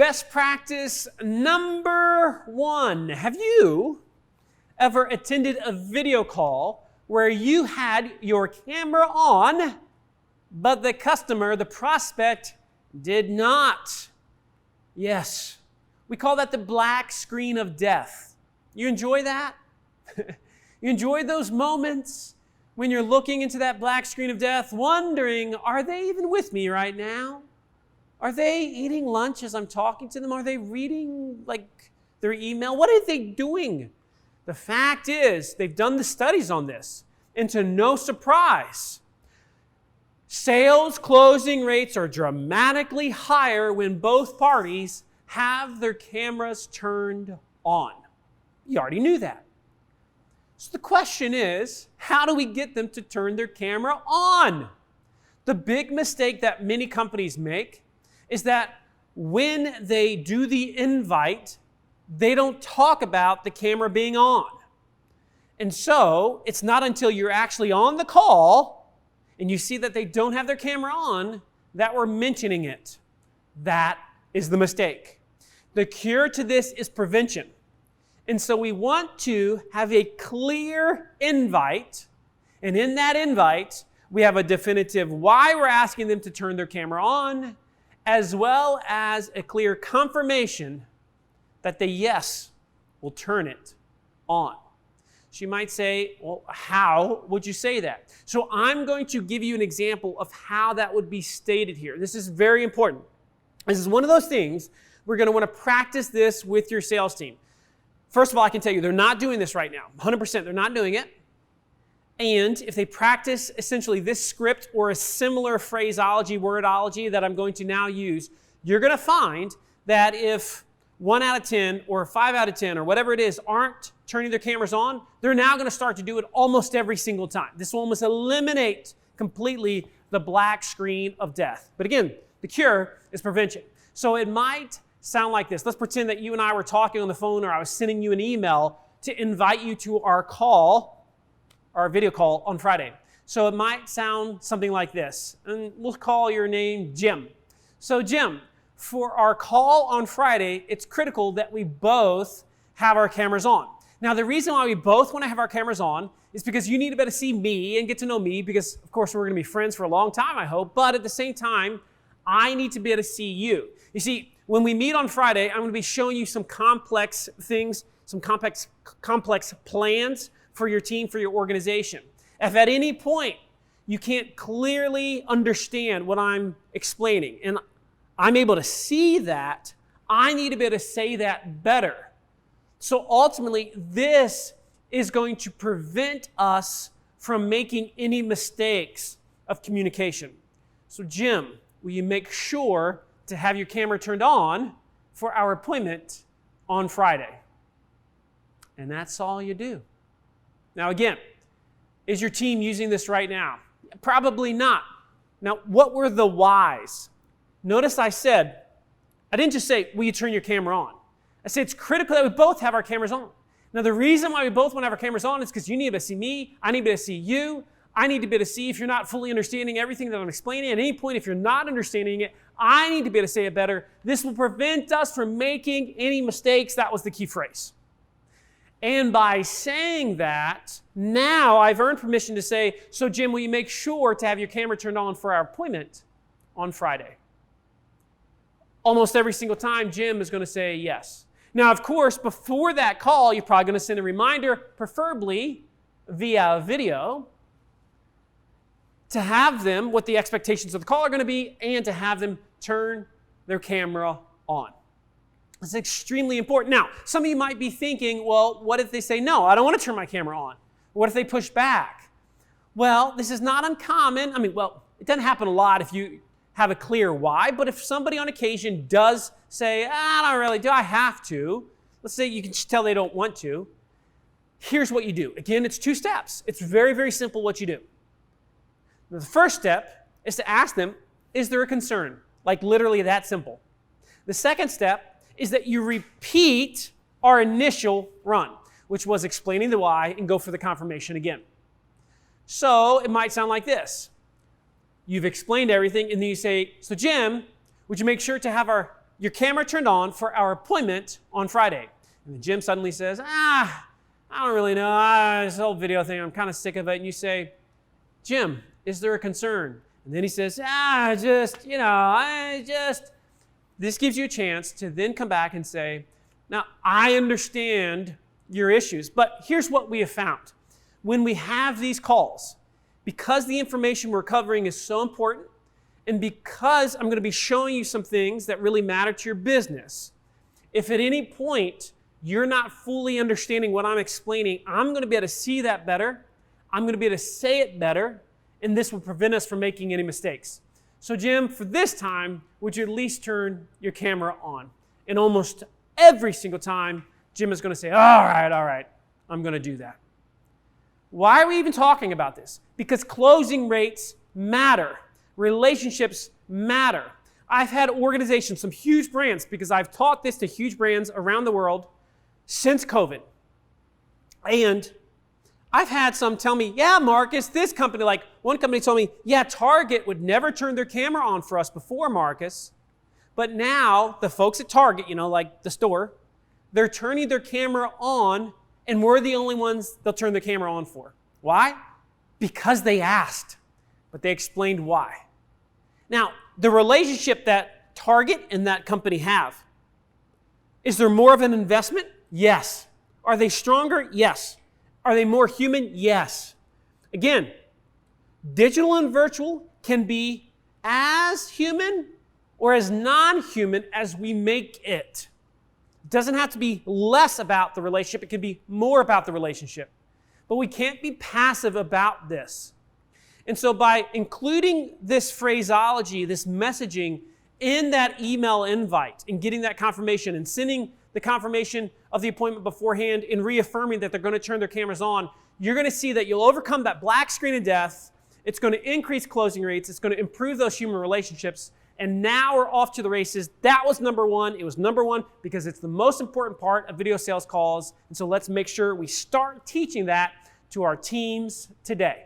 best practice number 1. Have you ever attended a video call where you had your camera on, but the customer, the prospect, did not? Yes. We call that the black screen of death. You enjoy that? You enjoy those moments when you're looking into that black screen of death, wondering, are they even with me right now? Are they eating lunch as I'm talking to them? Are they reading their email? What are they doing? The fact is, they've done the studies on this, and to no surprise, sales closing rates are dramatically higher when both parties have their cameras turned on. You already knew that. So the question is, how do we get them to turn their camera on? The big mistake that many companies make is that when they do the invite, they don't talk about the camera being on. And so it's not until you're actually on the call and you see that they don't have their camera on that we're mentioning it. That is the mistake. The cure to this is prevention. And so we want to have a clear invite, and in that invite, we have a definitive why we're asking them to turn their camera on, as well as a clear confirmation that they, yes, will turn it on. She might say, well, how would you say that? So I'm going to give you an example of how that would be stated here. This is very important. This is one of those things we're going to want to practice this with your sales team. First of all, I can tell you, they're not doing this right now. 100%, they're not doing it. And if they practice essentially this script or a similar phraseology, wordology that I'm going to now use, you're going to find that if 1 out of 10 or 5 out of 10 or whatever it is aren't turning their cameras on, they're now going to start to do it almost every single time. This will almost eliminate completely the black screen of death. But again, the cure is prevention. So it might sound like this. Let's pretend that you and I were talking on the phone, or I was sending you an email to invite you to our call, our video call on Friday. So it might sound something like this. And we'll call your name Jim. So Jim, for our call on Friday, it's critical that we both have our cameras on. Now, the reason why we both want to have our cameras on is because you need to be able to see me and get to know me, because of course we're going to be friends for a long time, I hope, but at the same time, I need to be able to see you. You see, when we meet on Friday, I'm going to be showing you some complex things, some complex plans for your team, for your organization. If at any point you can't clearly understand what I'm explaining, and I'm able to see that, I need to be able to say that better. So ultimately, this is going to prevent us from making any mistakes of communication. So Jim, will you make sure to have your camera turned on for our appointment on Friday? And that's all you do. Now again, is your team using this right now? Probably not. Now, what were the whys? Notice I didn't just say, will you turn your camera on? I said it's critical that we both have our cameras on. Now, the reason why we both want to have our cameras on is because you need to see me, I need to be able to see you, I need to be able to see if you're not fully understanding everything that I'm explaining. At any point, if you're not understanding it, I need to be able to say it better. This will prevent us from making any mistakes. That was the key phrase. And by saying that, now I've earned permission to say, so Jim, will you make sure to have your camera turned on for our appointment on Friday? Almost every single time, Jim is going to say yes. Now, of course, before that call, you're probably going to send a reminder, preferably via video, to have them, what the expectations of the call are going to be, and to have them turn their camera on. It's extremely important. Now, some of you might be thinking, well, what if they say, no, I don't want to turn my camera on? What if they push back? Well, this is not uncommon. It doesn't happen a lot if you have a clear why, but if somebody on occasion does say, do I have to? Let's say you can just tell they don't want to. Here's what you do. Again, it's 2 steps. It's very, very simple what you do. The first step is to ask them, is there a concern? Like literally that simple. The second step is that you repeat our initial run, which was explaining the why, and go for the confirmation again. So it might sound like this. You've explained everything, and then you say, so Jim, would you make sure to have our your camera turned on for our appointment on Friday. And then Jim suddenly says, I don't really know. This whole video thing, I'm kind of sick of it. And you say, Jim, is there a concern? And then he says, this gives you a chance to then come back and say, now, I understand your issues, but here's what we have found. When we have these calls, because the information we're covering is so important, and because I'm going to be showing you some things that really matter to your business, if at any point you're not fully understanding what I'm explaining, I'm going to be able to see that better, I'm going to be able to say it better, and this will prevent us from making any mistakes. So Jim, for this time, would you at least turn your camera on? And almost every single time, Jim is going to say, all right, I'm going to do that. Why are we even talking about this? Because closing rates matter. Relationships matter. I've had organizations, some huge brands, because I've taught this to huge brands around the world since COVID. And I've had some tell me, yeah, Marcus, this company, like one company told me, yeah, Target would never turn their camera on for us before, Marcus. But now the folks at Target, like the store, they're turning their camera on, and we're the only ones they'll turn the camera on for. Why? Because they asked, but they explained why. Now, the relationship that Target and that company have, is there more of an investment? Yes. Are they stronger? Yes. Are they more human? Yes. Again, digital and virtual can be as human or as non-human as we make it. It doesn't have to be less about the relationship. It can be more about the relationship. But we can't be passive about this. And so by including this phraseology, this messaging in that email invite and getting that confirmation and sending the confirmation of the appointment beforehand and reaffirming that they're going to turn their cameras on, you're going to see that you'll overcome that black screen of death. It's going to increase closing rates. It's going to improve those human relationships. And now we're off to the races. That was number one. It was number one because it's the most important part of video sales calls. And so let's make sure we start teaching that to our teams today.